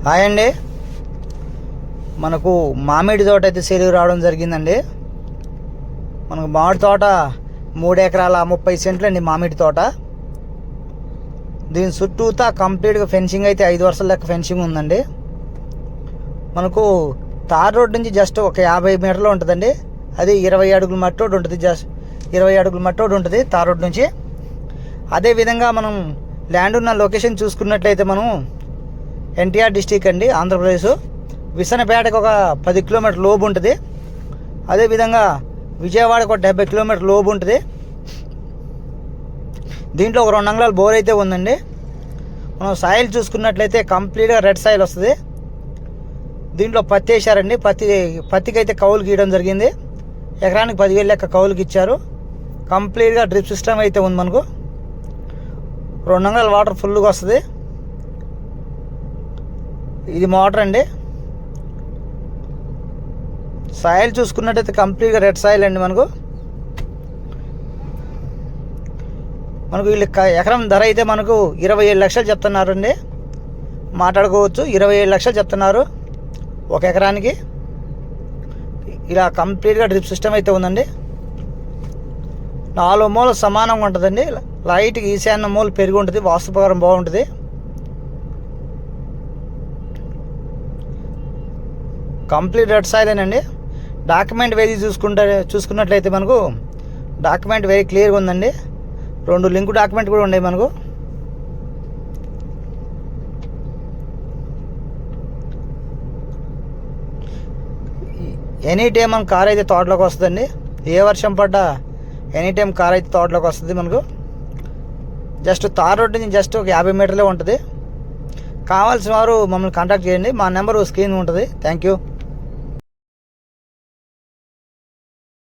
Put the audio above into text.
Hi అండి. మనకు మామిడి తోట అయితే సేలుకు రావడం జరిగిందండి. మనకు మామిడి తోట 3 ఎకరాల 30 సెంట్లు అండి మామిడి తోట. దీని చుట్టూతా కంప్లీట్గా ఫెన్సింగ్ అయితే 5 వరుసల లెక్క ఫెన్సింగ్ ఉందండి. మనకు తార్ రోడ్ నుంచి జస్ట్ ఒక 50 మీటర్లు ఉంటుందండి. అది 20 అడుగుల మట్టి రోడ్ ఉంటుంది. జస్ట్ 20 అడుగుల మట్టి రోడ్ ఉంటుంది తార్ రోడ్ నుంచి. అదేవిధంగా మనం ల్యాండ్ ఉన్న లొకేషన్ చూసుకున్నట్లయితే మనం ఎన్టీఆర్ డిస్టిక్ అండి, ఆంధ్రప్రదేశ్. విసనపేటకు ఒక 10 కిలోమీటర్ లోపు ఉంటుంది. అదేవిధంగా విజయవాడకు ఒక 70 కిలోమీటర్ లోపు ఉంటుంది. దీంట్లో ఒక 2 అంగుళాల బోర్ అయితే ఉందండి. మనం సాయిల్ చూసుకున్నట్లయితే కంప్లీట్గా రెడ్ సాయిల్ వస్తుంది. దీంట్లో పత్తి వేసారండి. పత్తికి అయితే కౌలు గీయడం జరిగింది. ఎకరానికి 10,000 లెక్క కౌలుకి ఇచ్చారు. కంప్లీట్గా డ్రిప్ సిస్టమ్ అయితే ఉంది. మనకు 2 అంగుళాల వాటర్ ఫుల్గా వస్తుంది. ఇది మోటార్ అండి. సాయిల్ చూసుకున్నట్టయితే కంప్లీట్గా రెడ్ సాయిల్ అండి. మనకు వీళ్ళు ఎకరం ధర అయితే మనకు 27 లక్షలు చెప్తున్నారు అండి. మాట్లాడుకోవచ్చు. 27 లక్షలు చెప్తున్నారు ఒక ఎకరానికి. ఇలా కంప్లీట్గా డ్రిప్ సిస్టమ్ అయితే ఉందండి. 4 మూలలు సమానంగా ఉంటుందండి. లైట్గా ఈశాన్య మూల పెరిగి ఉంటుంది. వాస్తు ప్రకారం బాగుంటుంది. కంప్లీట్ రెడ్ సాయిలేనండి. డాక్యుమెంట్ వెరీ చూసుకున్నట్లయితే మనకు డాక్యుమెంట్ వెరీ క్లియర్గా ఉందండి. 2 లింక్ డాక్యుమెంట్ కూడా ఉన్నాయి మనకు. ఎనీ టైం మన కార్ అయితే తోటలోకి వస్తుందండి. ఏ వర్షం పడ్డా ఎనీ టైం కార్ అయితే తోటలోకి వస్తుంది. మనకు జస్ట్ తార్ రోడ్ నుంచి జస్ట్ ఒక 50 మీటర్లే ఉంటుంది. కావాల్సిన వారు మమ్మల్ని కాంటాక్ట్ చేయండి. మా నెంబరు స్క్రీన్ ఉంటుంది. Thank you.